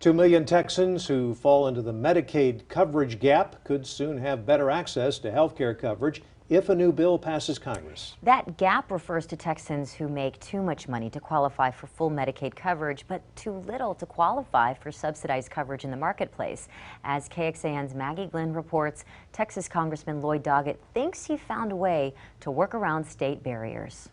2 million Texans who fall into the Medicaid coverage gap could soon have better access to health care coverage if a new bill passes Congress. That gap refers to Texans who make too much money to qualify for full Medicaid coverage, but too little to qualify for subsidized coverage in the marketplace. As KXAN's Maggie Glynn reports, Texas Congressman Doggett thinks he found a way to work around state barriers.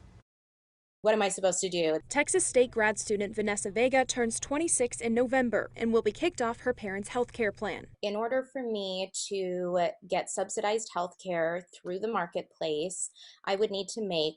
What am I supposed to do? Texas State grad student Vanessa Vega turns 26 in November and will be kicked off her parents' health care plan. In order for me to get subsidized health care through the marketplace, I would need to make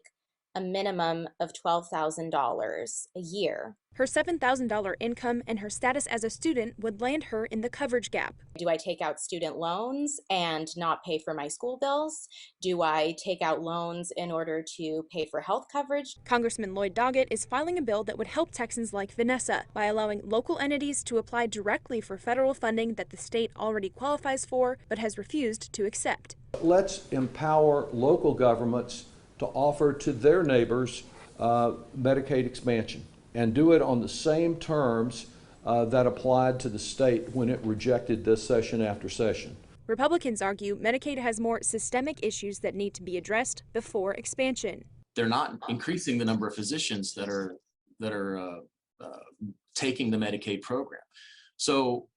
a minimum of $12,000 a year. Her $7,000 income and her status as a student would land her in the coverage gap. Do I take out student loans and not pay for my school bills? Do I take out loans in order to pay for health coverage? Congressman Doggett is filing a bill that would help Texans like Vanessa by allowing local entities to apply directly for federal funding that the state already qualifies for but has refused to accept. Let's empower local governments to offer to their neighbors Medicaid expansion, and do it on the same terms that applied to the state when it rejected this session after session. Republicans argue Medicaid has more systemic issues that need to be addressed before expansion. They're not increasing the number of physicians that are taking the Medicaid program, so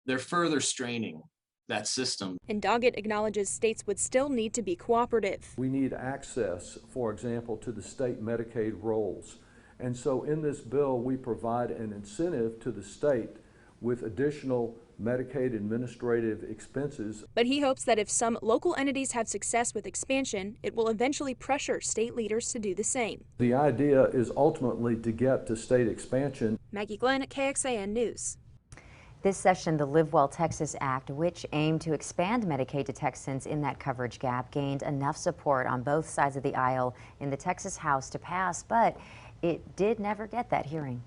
they're further straining that system. And Doggett acknowledges states would still need to be cooperative. We need access, for example, to the state Medicaid rolls. And so in this bill, we provide an incentive to the state with additional Medicaid administrative expenses. But he hopes that if some local entities have success with expansion, it will eventually pressure state leaders to do the same. The idea is ultimately to get to state expansion. Maggie Glynn at KXAN News. This session, the Live Well Texas Act, which aimed to expand Medicaid to Texans in that coverage gap, gained enough support on both sides of the aisle in the Texas House to pass, but it did never get that hearing.